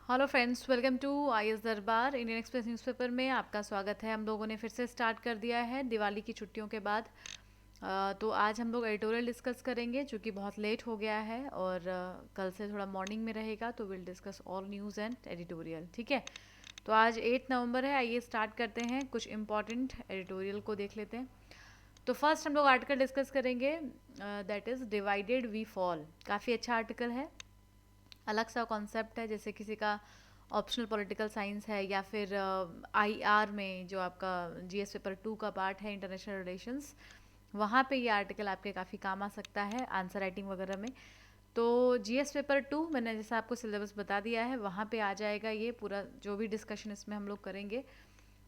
Hello friends, welcome to IAS Darbar. Indian Express newspaper में आपका स्वागत है। हम लोगों ने फिर से स्टार्ट कर दिया है दिवाली की छुट्टियों के बाद। तो आज हम लोग एडिटोरियल डिस्कस करेंगे जो कि बहुत लेट हो गया है और कल से थोड़ा मॉर्निंग में रहेगा, तो will discuss all news and editorial. ठीक है, तो आज 8 नवंबर है। आइए स्टार्ट करते हैं, कुछ इंपॉर्टेंट एडिटोरियल को देख लेते हैं। तो फर्स्ट हम लोग आर्टिकल डिस्कस करेंगे, that is divided we fall. काफ़ी अच्छा आर्टिकल है, अलग सा कॉन्सेप्ट है। जैसे किसी का ऑप्शनल पॉलिटिकल साइंस है या फिर आईआर में जो आपका जीएस पेपर 2 का पार्ट है, इंटरनेशनल रिलेशंस, वहाँ पे ये आर्टिकल आपके काफ़ी काम आ सकता है आंसर राइटिंग वगैरह में। तो जीएस पेपर 2 मैंने जैसा आपको सिलेबस बता दिया है, वहाँ पे आ जाएगा ये पूरा जो भी डिस्कशन इसमें हम लोग करेंगे।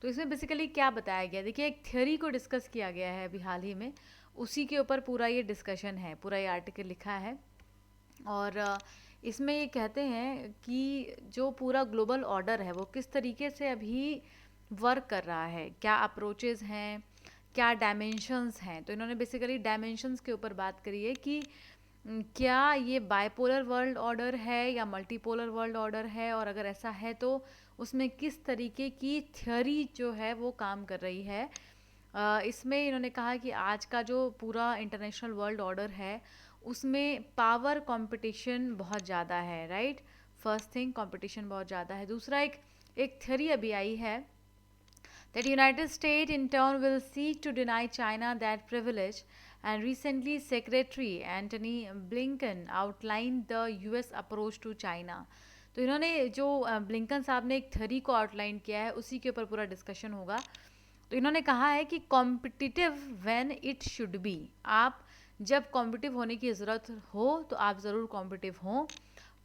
तो इसमें बेसिकली क्या बताया गया, देखिए एक थ्योरी को डिस्कस किया गया है अभी हाल ही में, उसी के ऊपर पूरा ये डिस्कशन है, पूरा ये आर्टिकल लिखा है। और इसमें ये कहते हैं कि जो पूरा ग्लोबल ऑर्डर है वो किस तरीके से अभी वर्क कर रहा है, क्या अप्रोचेस हैं, क्या डायमेंशंस हैं। तो इन्होंने बेसिकली डायमेंशंस के ऊपर बात करी है कि क्या ये बाइपोलर वर्ल्ड ऑर्डर है या मल्टीपोलर वर्ल्ड ऑर्डर है, और अगर ऐसा है तो उसमें किस तरीके की थ्योरी जो है वो काम कर रही है। इसमें इन्होंने कहा कि आज का जो पूरा इंटरनेशनल वर्ल्ड ऑर्डर है उसमें पावर कंपटीशन बहुत ज़्यादा है, राइट। फर्स्ट थिंग, कंपटीशन बहुत ज़्यादा है। दूसरा, एक थ्योरी अभी आई है that United States in turn will seek to deny China that privilege, and recently Secretary Antony Blinken outlined the US approach to China. तो इन्होंने जो ब्लिंकन साहब ने एक थ्योरी को आउटलाइन किया है, उसी के ऊपर पूरा डिस्कशन होगा। तो इन्होंने कहा है कि competitive when it should be, आप जब कॉम्पिटिटिव होने की ज़रूरत हो तो आप ज़रूर कॉम्पिटिटिव हों।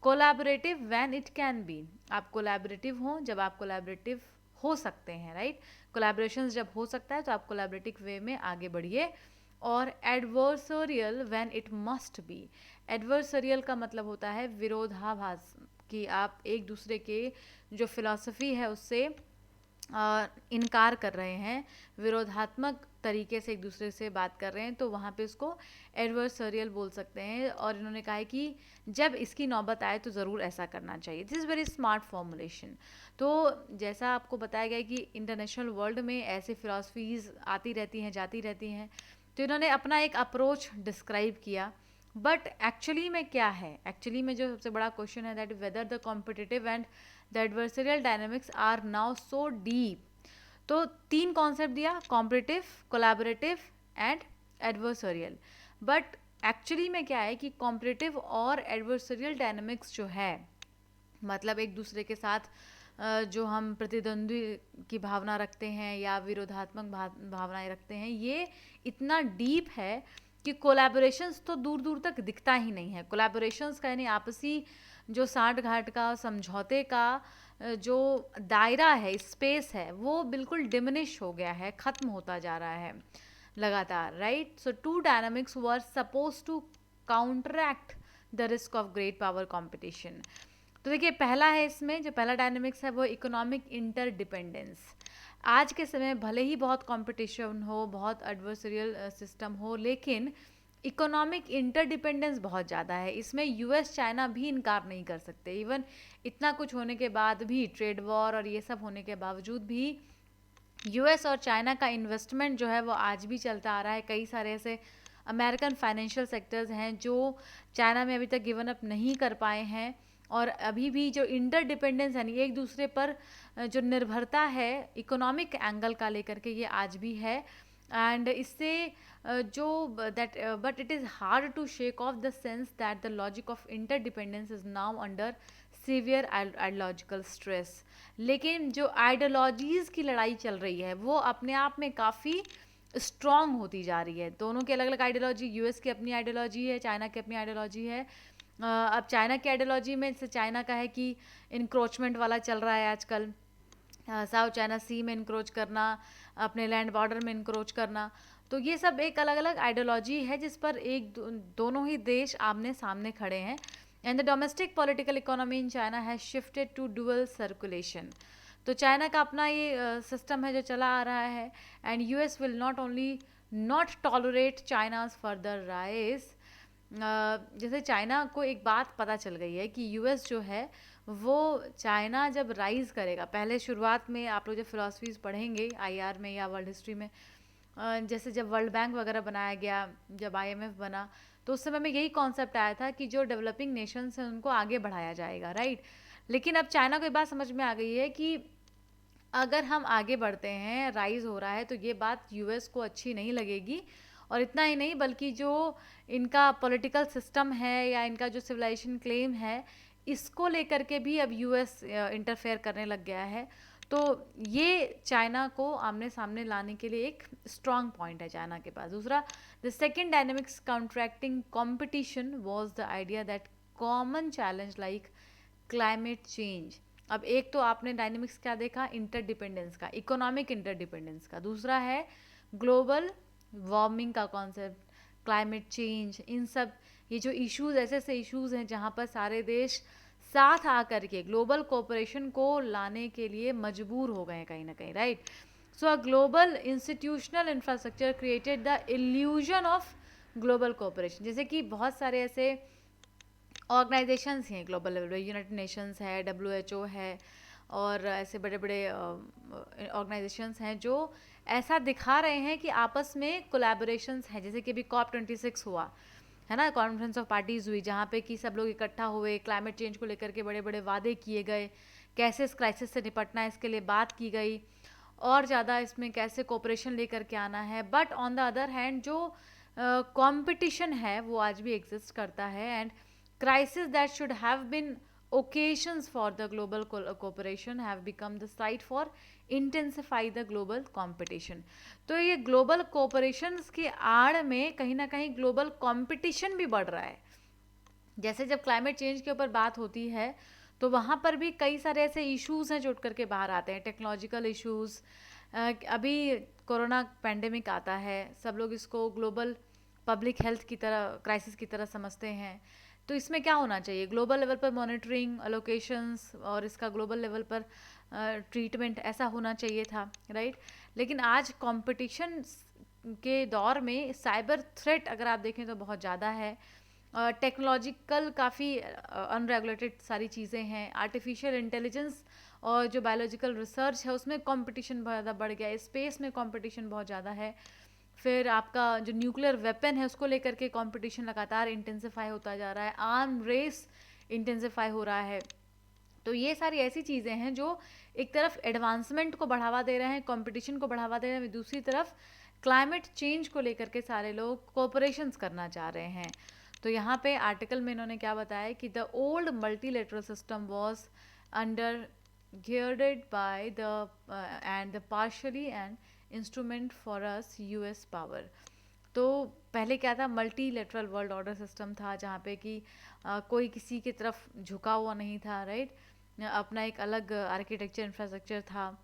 Collaborative when it can be, आप कोलैबोरेटिव हों जब आप कोलैबोरेटिव हो सकते हैं, राइट। कोलैबोरेशंस जब हो सकता है तो आप कोलैबोरेटिव वे में आगे बढ़िए। और adversarial when it must be, adversarial का मतलब होता है विरोधाभास, कि आप एक दूसरे के जो फिलॉसफी है उससे इनकार कर रहे हैं, विरोधात्मक तरीके से एक दूसरे से बात कर रहे हैं, तो वहाँ पे उसको एडवर्सरियल बोल सकते हैं। और इन्होंने कहा है कि जब इसकी नौबत आए तो ज़रूर ऐसा करना चाहिए। This is very smart formulation. तो जैसा आपको बताया गया कि इंटरनेशनल वर्ल्ड में ऐसे फिलॉसफीज़ आती रहती हैं, जाती रहती हैं, तो इन्होंने अपना एक अप्रोच डिस्क्राइब किया। बट एक्चुअली में क्या है, एक्चुअली में जो सबसे बड़ा क्वेश्चन है that whether the competitive and the adversarial dynamics are now so deep. तो 3 कॉन्सेप्ट दिया, competitive, collaborative and adversarial. But actually में क्या है कि कॉम्पिटिटिव और एडवर्सरियल डायनेमिक्स जो है, मतलब एक दूसरे के साथ जो हम प्रतिद्वंद्वी की भावना रखते हैं या विरोधात्मक भावनाएं रखते हैं, ये इतना डीप है कि कोलैबोरेशंस तो दूर दूर तक दिखता ही नहीं है। कोलैबोरेशंस का यानी आपसी जो साठ घाट का समझौते का जो दायरा है, स्पेस है, वो बिल्कुल डिमिनिश हो गया है, ख़त्म होता जा रहा है लगातार, right. So two dynamics were suppose to counteract the risk of great power competition. तो देखिए, पहला है इसमें जो पहला डायनेमिक्स है वो इकोनॉमिक इंटरडिपेंडेंस। आज के समय भले ही बहुत कंपटीशन हो, बहुत एडवर्सरियल सिस्टम हो, लेकिन इकोनॉमिक इंटरडिपेंडेंस बहुत ज़्यादा है। इसमें यूएस चाइना भी इनकार नहीं कर सकते। इवन इतना कुछ होने के बाद भी, ट्रेड वॉर और ये सब होने के बावजूद भी, यूएस और चाइना का इन्वेस्टमेंट जो है वो आज भी चलता आ रहा है। कई सारे ऐसे अमेरिकन फाइनेंशियल सेक्टर्स हैं जो चाइना में अभी तक गिवन अप नहीं कर पाए हैं, और अभी भी जो इंटरडिपेंडेंस यानी एक दूसरे पर जो निर्भरता है इकोनॉमिक एंगल का लेकर के, ये आज भी है। एंड इससे जो that but it is hard to shake off the sense that the logic of interdependence is now under severe ideological stress. लेकिन जो आइडियोलॉजीज़ की लड़ाई चल रही है वो अपने आप में काफ़ी स्ट्रॉन्ग होती जा रही है। दोनों की अलग अलग आइडियोलॉजी, यूएस की अपनी आइडियोलॉजी है, चाइना की अपनी आइडियोलॉजी है। अब चाइना की आइडियोलॉजी में जैसे चाइना का है कि इनक्रोचमेंट वाला चल रहा है आजकल, साउथ चाइना सी में इनक्रोच करना, अपने लैंड बॉर्डर में इनक्रोच करना। तो ये सब एक अलग अलग आइडियोलॉजी है जिस पर दोनों ही देश आमने सामने खड़े हैं। And the domestic political economy in China has shifted to dual circulation. तो चाइना का अपना ये सिस्टम है जो चला आ रहा है। And US will not only not tolerate China's further rise, जैसे चाइना को एक बात पता चल गई है कि यूएस जो है वो चाइना जब राइज करेगा, पहले शुरुआत में आप लोग जब फिलोसफीज पढ़ेंगे आईआर में या वर्ल्ड हिस्ट्री में, जैसे जब वर्ल्ड बैंक वगैरह बनाया गया, जब आईएमएफ बना, तो उस समय में यही कॉन्सेप्ट आया था कि जो डेवलपिंग नेशंस हैं उनको आगे बढ़ाया जाएगा, राइट। लेकिन अब चाइना को ये बात समझ में आ गई है कि अगर हम आगे बढ़ते हैं, राइज हो रहा है, तो ये बात यूएस को अच्छी नहीं लगेगी। और इतना ही नहीं, बल्कि जो इनका पॉलिटिकल सिस्टम है या इनका जो सिविलाइजेशन क्लेम है, इसको लेकर के भी अब यूएस इंटरफेयर करने लग गया है। तो ये चाइना को आमने सामने लाने के लिए एक स्ट्रांग पॉइंट है चाइना के पास। दूसरा, the second dynamics counteracting competition was the idea that common challenge like climate change. अब एक तो आपने डायनेमिक्स क्या देखा, इंटरडिपेंडेंस का, इकोनॉमिक इंटरडिपेंडेंस का। दूसरा है ग्लोबल वार्मिंग का कॉन्सेप्ट, क्लाइमेट चेंज, इन सब ये जो इश्यूज, ऐसे ऐसे इश्यूज हैं जहाँ पर सारे देश साथ आकर के ग्लोबल कोऑपरेशन को लाने के लिए मजबूर हो गए हैं कहीं ना कहीं, right. So a global institutional infrastructure created the illusion of global cooperation. जैसे कि बहुत सारे ऐसे ऑर्गेनाइजेशंस हैं ग्लोबल लेवल पे, यूनाइटेड नेशंस है, डब्ल्यूएचओ है, और ऐसे बड़े बड़े ऑर्गेनाइजेशंस हैं जो ऐसा दिखा रहे हैं कि आपस में कोलैबोरेशंस हैं। जैसे कि अभी COP26 हुआ है ना, कॉन्फ्रेंस ऑफ पार्टीज हुई, जहाँ पे कि सब लोग इकट्ठा हुए, क्लाइमेट चेंज को लेकर के बड़े बड़े वादे किए गए, कैसे इस क्राइसिस से निपटना है इसके लिए बात की गई, और ज़्यादा इसमें कैसे कोऑपरेशन लेकर के आना है। But on the other hand जो कंपटीशन है वो आज भी एग्जिस्ट करता है, and crises that should have been occasions for the global cooperation have become the site for intensify the global competition। तो ये ग्लोबल कोऑपरेशंस की आड़ में कहीं ना कहीं ग्लोबल कंपटीशन भी बढ़ रहा है। जैसे जब क्लाइमेट चेंज के ऊपर बात होती है तो वहाँ पर भी कई सारे ऐसे इश्यूज हैं जो उठ करके बाहर आते हैं, टेक्नोलॉजिकल इश्यूज। अभी कोरोना पेंडेमिक आता है, सब लोग इसको ग्लोबल पब्लिक हेल्थ की तरह, क्राइसिस की तरह समझते हैं। तो इसमें क्या होना चाहिए, ग्लोबल लेवल पर मॉनिटरिंग, अलोकेशंस, और इसका ग्लोबल लेवल पर ट्रीटमेंट, ऐसा होना चाहिए था, राइट। लेकिन आज कंपटीशन के दौर में साइबर थ्रेट अगर आप देखें तो बहुत ज़्यादा है। टेक्नोलॉजिकल काफ़ी अनरेगुलेटेड सारी चीज़ें हैं, आर्टिफिशियल इंटेलिजेंस और जो बायोलॉजिकल रिसर्च है उसमें कंपटीशन बहुत ज़्यादा बढ़ गया है, स्पेस में कंपटीशन बहुत ज़्यादा है। फिर आपका जो न्यूक्लियर वेपन है उसको लेकर के कंपटीशन लगातार इंटेंसिफाई होता जा रहा है, आर्म रेस इंटेंसिफाई हो रहा है। तो ये सारी ऐसी चीज़ें हैं जो एक तरफ एडवांसमेंट को बढ़ावा दे रहे हैं, कंपटीशन को बढ़ावा दे रहे हैं, दूसरी तरफ क्लाइमेट चेंज को लेकर के सारे लोग कोऑपरेशंस करना चाह रहे हैं। तो यहाँ पे आर्टिकल में इन्होंने क्या बताया कि the old multilateral system was undergirded by the end the partially and instrument for us US power. तो पहले क्या था, मल्टीलेटरल वर्ल्ड ऑर्डर सिस्टम था जहाँ पे कि कोई किसी की तरफ झुका हुआ नहीं था, राइट। अपना एक अलग आर्किटेक्चर इंफ्रास्ट्रक्चर था।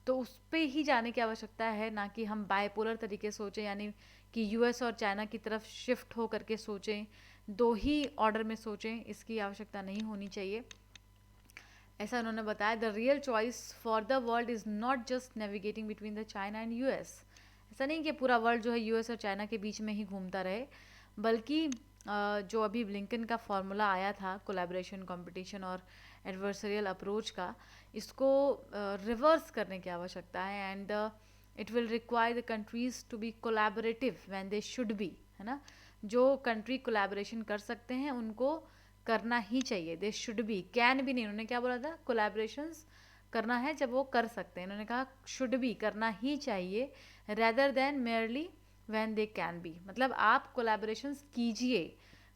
तो उस पे ही जाने की आवश्यकता है, ना कि हम बायपोलर तरीके सोचें, यानी कि यूएस और चाइना की तरफ शिफ्ट हो करके सोचें, दो ही ऑर्डर में सोचें, इसकी आवश्यकता नहीं होनी चाहिए, ऐसा उन्होंने बताया। The real choice for the world is not just navigating between the China and US. ऐसा नहीं कि पूरा वर्ल्ड जो है यूएस और चाइना के बीच में ही घूमता रहे, बल्कि जो अभी ब्लिंकन का फॉर्मूला आया था कोलैबोरेशन, कंपटीशन और एडवर्सरियल अप्रोच का, इसको रिवर्स करने की आवश्यकता है। And it will require the countries to be collaborative when they should be, है ना। जो कंट्री कोलैबोरेशन कर सकते हैं उनको करना ही चाहिए, दे शुड बी, कैन भी नहीं। उन्होंने क्या बोला था, कोलैबोरेशंस करना है जब वो कर सकते हैं, इन्होंने कहा शुड बी, करना ही चाहिए, rather than merely when they can be. मतलब आप कोलैबोरेशंस कीजिए,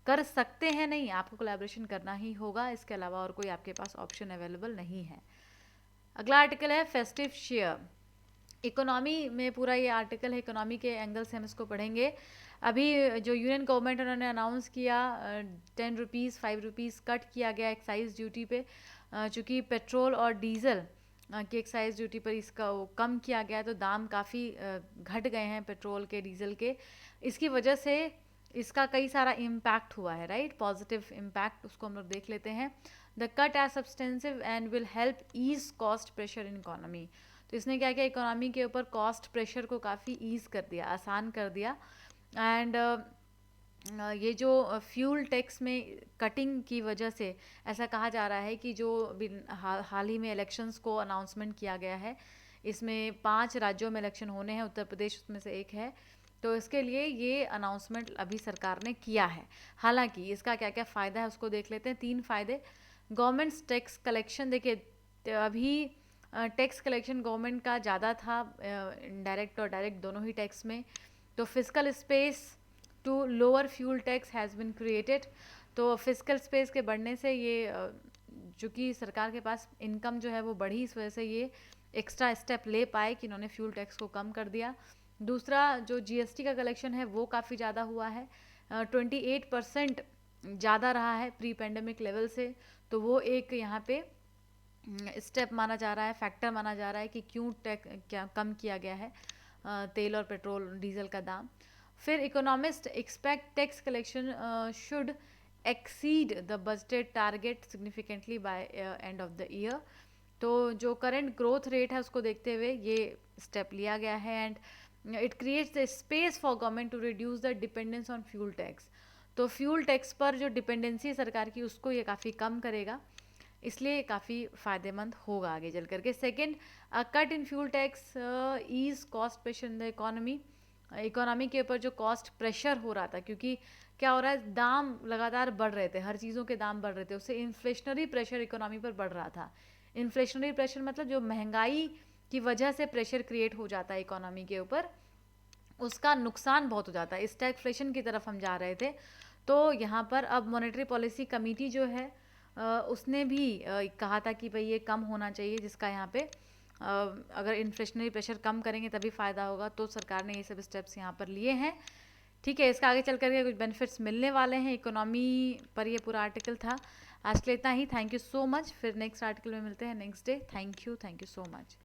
कर सकते हैं नहीं, आपको कोलैबोरेशन करना ही होगा, इसके अलावा और कोई आपके पास ऑप्शन अवेलेबल नहीं है। अगला आर्टिकल है फेस्टिव शेयर। इकोनॉमी में पूरा ये आर्टिकल है, इकोनॉमी के एंगल से हम इसको पढ़ेंगे। अभी जो यूनियन गवर्नमेंट उन्होंने अनाउंस किया 10 रुपीज़ 5 रुपीज़ कट किया गया एक्साइज ड्यूटी पे, चूँकि पेट्रोल और डीजल की एक्साइज ड्यूटी पर इसका वो कम किया गया है, तो दाम काफ़ी घट गए हैं पेट्रोल के, डीजल के। इसकी वजह से इसका कई सारा इम्पैक्ट हुआ है, राइट, पॉजिटिव इम्पैक्ट, उसको हम लोग देख लेते हैं। The cut is substantive and will help ease cost pressure in economy. तो इसने क्या किया, इकोनॉमी के ऊपर कॉस्ट प्रेशर को काफ़ी ईज कर दिया, आसान कर दिया। एंड ये जो फ्यूल टैक्स में कटिंग की वजह से ऐसा कहा जा रहा है कि जो हाल ही में इलेक्शंस को अनाउंसमेंट किया गया है, इसमें 5 राज्यों में इलेक्शन होने हैं, उत्तर प्रदेश उसमें से एक है। तो इसके लिए ये अनाउंसमेंट अभी सरकार ने किया है। हालांकि इसका क्या क्या फ़ायदा है उसको देख लेते हैं। 3 फ़ायदे। गवर्नमेंट्स टैक्स कलेक्शन, देखिए अभी टैक्स कलेक्शन गवर्नमेंट का ज़्यादा था, इनडायरेक्ट और डायरेक्ट दोनों ही टैक्स में। तो physical space to lower fuel tax has been created. तो फिजिकल स्पेस के बढ़ने से ये चूँकि सरकार के पास इनकम जो है वो बढ़ी, इस वजह से ये एक्स्ट्रा स्टेप ले पाए कि इन्होंने फ्यूल टैक्स को कम कर दिया। दूसरा, जो जीएसटी का कलेक्शन है वो काफ़ी ज़्यादा हुआ है, 28% ज़्यादा रहा है प्री पेंडेमिक लेवल से। तो वो एक यहाँ पे स्टेप माना जा रहा है, फैक्टर माना जा रहा है कि क्यों क्या कम किया गया है तेल और पेट्रोल डीजल का दाम। फिर economist expect tax collection should exceed the budgeted target significantly by end of the year. तो जो करंट ग्रोथ रेट है उसको देखते हुए ये स्टेप लिया गया है। And it creates the space for government to reduce the dependence on fuel tax. तो फ्यूल टैक्स पर जो डिपेंडेंसी है सरकार की, उसको ये काफ़ी कम करेगा, इसलिए काफ़ी फ़ायदेमंद होगा आगे चल करके। Second, cut in fuel tax ease cost pressure in the economy. Economy के ऊपर जो कॉस्ट प्रेशर हो रहा था, क्योंकि क्या हो रहा है, दाम लगातार बढ़ रहे थे, हर चीज़ों के दाम बढ़ रहे थे, उससे इन्फ्लेशनरी प्रेशर इकोनॉमी पर बढ़ रहा था। इन्फ्लेशनरी प्रेशर मतलब जो महंगाई की वजह से प्रेशर क्रिएट हो जाता है इकोनॉमी के ऊपर, उसका नुकसान बहुत हो जाता है। स्टैगफ्लेशन की तरफ हम जा रहे थे। तो यहाँ पर अब मॉनेटरी पॉलिसी कमेटी जो है उसने भी कहा था कि भाई ये कम होना चाहिए, जिसका यहाँ पे अगर इन्फ्लेशनरी प्रेशर कम करेंगे तभी फ़ायदा होगा। तो सरकार ने ये सब स्टेप्स यहाँ पर लिए हैं। ठीक है, इसका आगे चल करके कुछ बेनिफिट्स मिलने वाले हैं। इकोनॉमी पर ये पूरा आर्टिकल था। आज के लिए इतना ही। Thank you so much. फिर नेक्स्ट आर्टिकल में मिलते हैं next day. Thank you so much.